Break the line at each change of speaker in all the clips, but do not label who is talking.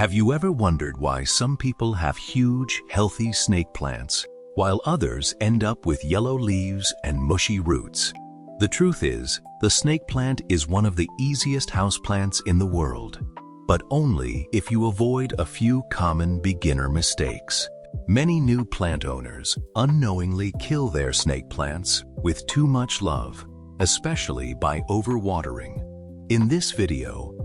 Have you ever wondered why some people have huge, healthy snake plants, while others end up with yellow leaves and mushy roots? The truth is, the snake plant is one of the easiest houseplants in the world, but only if you avoid a few common beginner mistakes. Many new plant owners unknowingly kill their snake plants with too much love, especially by overwatering. In this video,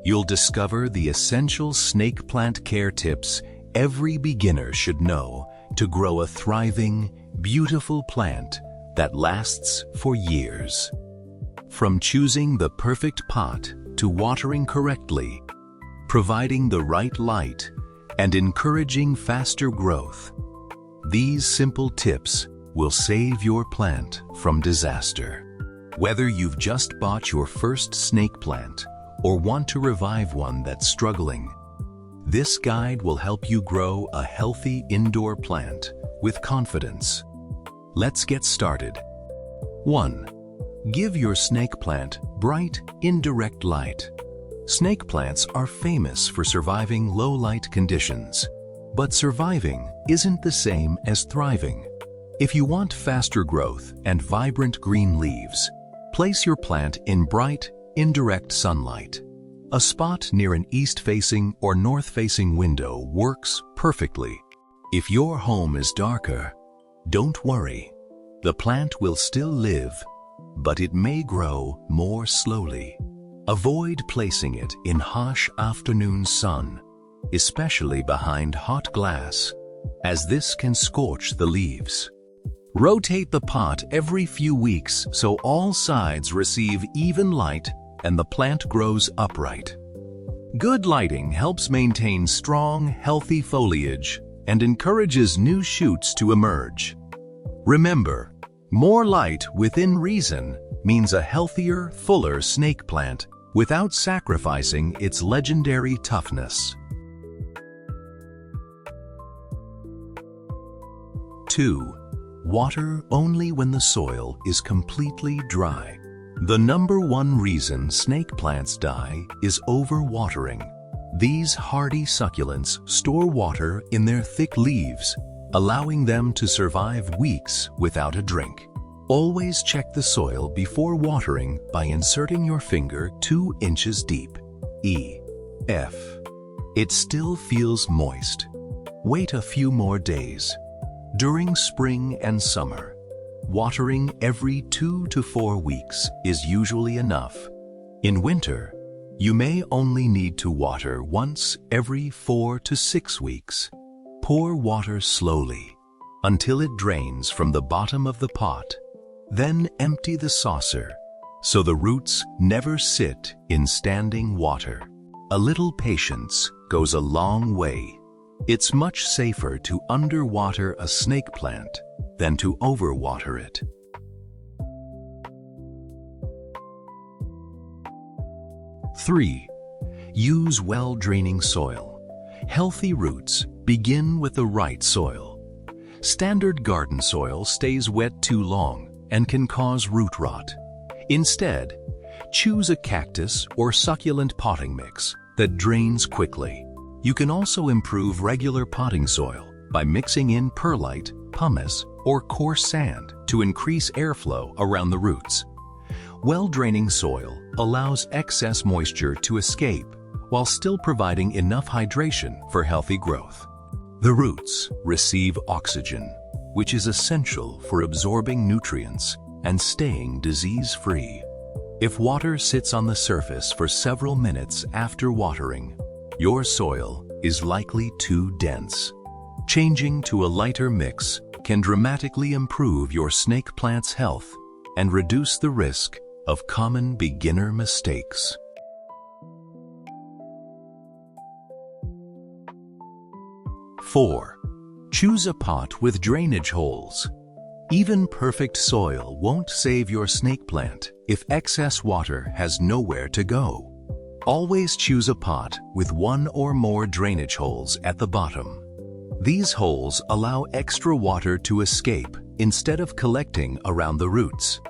you'll discover the essential snake plant care tips every beginner should know to grow a thriving, beautiful plant that lasts for years. From choosing the perfect pot to watering correctly, providing the right light, and encouraging faster growth, these simple tips will save your plant from disaster. Whether you've just bought your first snake plant or want to revive one that's struggling, this guide will help you grow a healthy indoor plant with confidence. Let's get started. 1. Give your snake plant bright, indirect light. Snake plants are famous for surviving low light conditions, but surviving isn't the same as thriving. If you want faster growth and vibrant green leaves, place your plant in bright, indirect sunlight. A spot near an east-facing or north-facing window works perfectly. If your home is darker, don't worry. The plant will still live, but it may grow more slowly. Avoid placing it in harsh afternoon sun, especially behind hot glass, as this can scorch the leaves. Rotate the pot every few weeks so all sides receive even light and the plant grows upright. Good lighting helps maintain strong, healthy foliage and encourages new shoots to emerge. Remember, more light within reason means a healthier, fuller snake plant without sacrificing its legendary toughness. 2. Water only when the soil is completely dry. The number one reason snake plants die is overwatering. These hardy succulents store water in their thick leaves, allowing them to survive weeks without a drink. Always check the soil before watering by inserting your finger 2 inches deep. If it still feels moist, wait a few more days. During spring and summer, watering every 2 to 4 weeks is usually enough. In winter, you may only need to water once every 4 to 6 weeks. Pour water slowly until it drains from the bottom of the pot. Then empty the saucer so the roots never sit in standing water. A little patience goes a long way. It's much safer to underwater a snake plant than to overwater it. 3. Use well-draining soil. Healthy roots begin with the right soil. Standard garden soil stays wet too long and can cause root rot. Instead, choose a cactus or succulent potting mix that drains quickly. You can also improve regular potting soil by mixing in perlite, pumice, or coarse sand to increase airflow around the roots. Well-draining soil allows excess moisture to escape while still providing enough hydration for healthy growth. The roots receive oxygen, which is essential for absorbing nutrients and staying disease-free. If water sits on the surface for several minutes after watering, your soil is likely too dense. Changing to a lighter mix can dramatically improve your snake plant's health and reduce the risk of common beginner mistakes. 4. Choose a pot with drainage holes. Even perfect soil won't save your snake plant if excess water has nowhere to go. Always choose a pot with 1 or more drainage holes at the bottom. These holes allow extra water to escape instead of collecting around the roots.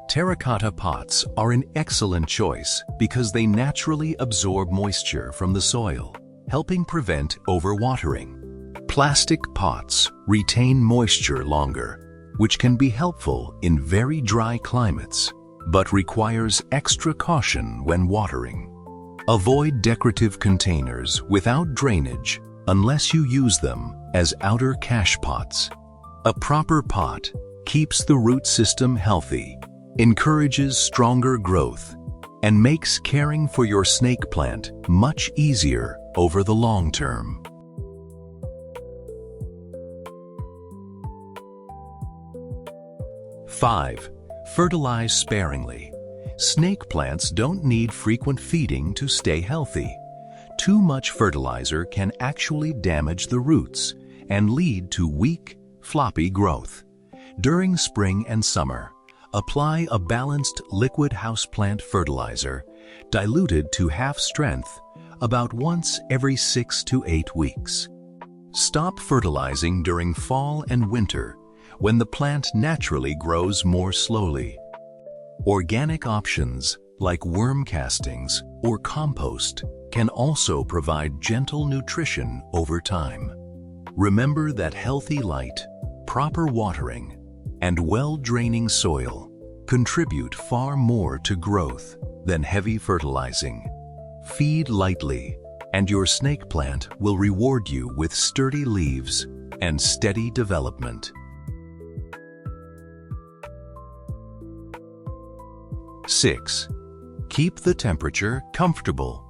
Terracotta pots are an excellent choice because they naturally absorb moisture from the soil. helping prevent overwatering. Plastic pots retain moisture longer, which can be helpful in very dry climates, but requires extra caution when watering. Avoid decorative containers without drainage unless you use them as outer cache pots. A proper pot keeps the root system healthy, encourages stronger growth, and makes caring for your snake plant much easier over the long term. Five, fertilize sparingly. Snake plants don't need frequent feeding to stay healthy. Too much fertilizer can actually damage the roots and lead to weak, floppy growth. During spring and summer, apply a balanced liquid houseplant fertilizer, diluted to half strength, about once every 6 to 8 weeks. Stop fertilizing during fall and winter, when the plant naturally grows more slowly. Organic options like worm castings or compost can also provide gentle nutrition over time. Remember that healthy light, proper watering, and well-draining soil contribute far more to growth than heavy fertilizing. Feed lightly, and your snake plant will reward you with sturdy leaves and steady development. 6. Keep the temperature comfortable.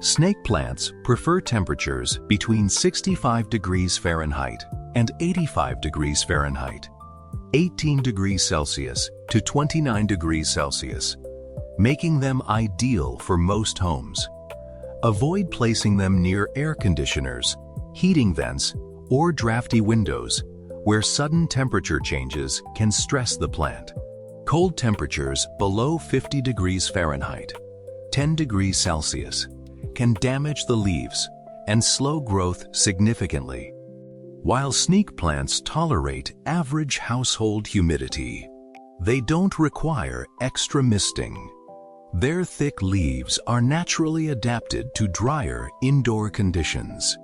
Snake plants prefer temperatures between 65 degrees Fahrenheit and 85 degrees Fahrenheit, 18 degrees Celsius to 29 degrees Celsius, making them ideal for most homes. Avoid placing them near air conditioners, heating vents, or drafty windows, where sudden temperature changes can stress the plant. Cold temperatures below 50 degrees Fahrenheit, 10 degrees Celsius, can damage the leaves and slow growth significantly. While snake plants tolerate average household humidity, they don't require extra misting. Their thick leaves are naturally adapted to drier indoor conditions.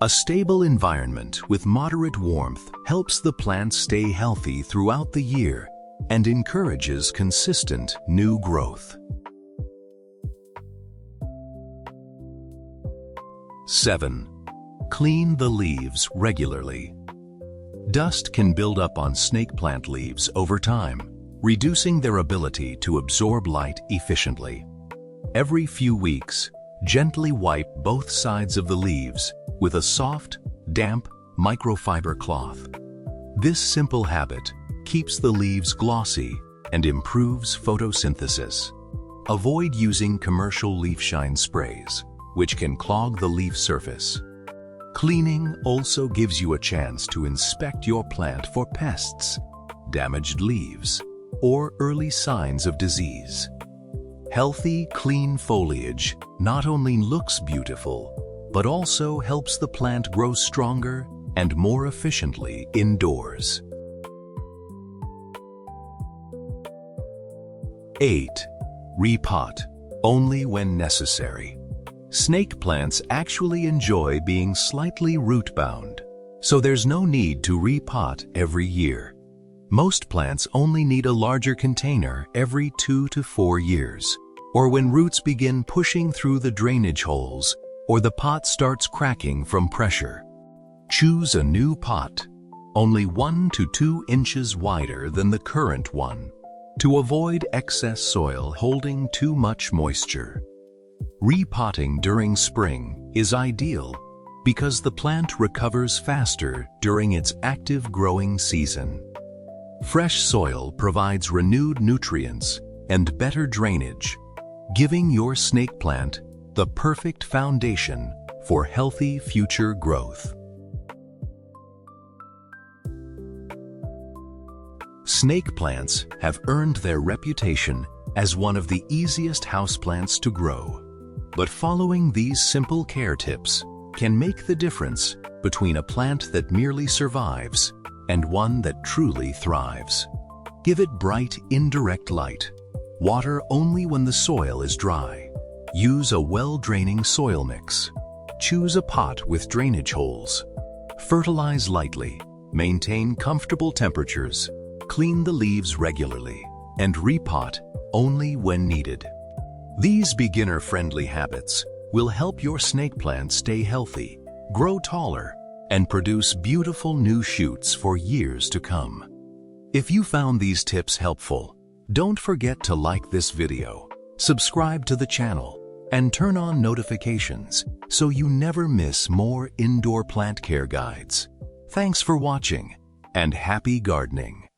A stable environment with moderate warmth helps the plant stay healthy throughout the year and encourages consistent new growth. 7. Clean the leaves regularly. Dust can build up on snake plant leaves over time, reducing their ability to absorb light efficiently. Every few weeks, gently wipe both sides of the leaves with a soft, damp microfiber cloth. This simple habit keeps the leaves glossy and improves photosynthesis. Avoid using commercial leaf shine sprays, which can clog the leaf surface. Cleaning also gives you a chance to inspect your plant for pests, damaged leaves, or early signs of disease. Healthy, clean foliage not only looks beautiful, but also helps the plant grow stronger and more efficiently indoors. 8. Repot, only when necessary. Snake plants actually enjoy being slightly root-bound, so there's no need to repot every year. Most plants only need a larger container every 2 to 4 years, or when roots begin pushing through the drainage holes or the pot starts cracking from pressure. Choose a new pot, only 1 to 2 inches wider than the current one, to avoid excess soil holding too much moisture. Repotting during spring is ideal because the plant recovers faster during its active growing season. Fresh soil provides renewed nutrients and better drainage, giving your snake plant the perfect foundation for healthy future growth. Snake plants have earned their reputation as one of the easiest houseplants to grow. But following these simple care tips can make the difference between a plant that merely survives and one that truly thrives. Give it bright, indirect light. Water only when the soil is dry. Use a well-draining soil mix. Choose a pot with drainage holes. Fertilize lightly, maintain comfortable temperatures, clean the leaves regularly, and repot only when needed. These beginner-friendly habits will help your snake plant stay healthy, grow taller, and produce beautiful new shoots for years to come. If you found these tips helpful, don't forget to like this video, subscribe to the channel, and turn on notifications so you never miss more indoor plant care guides. Thanks for watching, and happy gardening!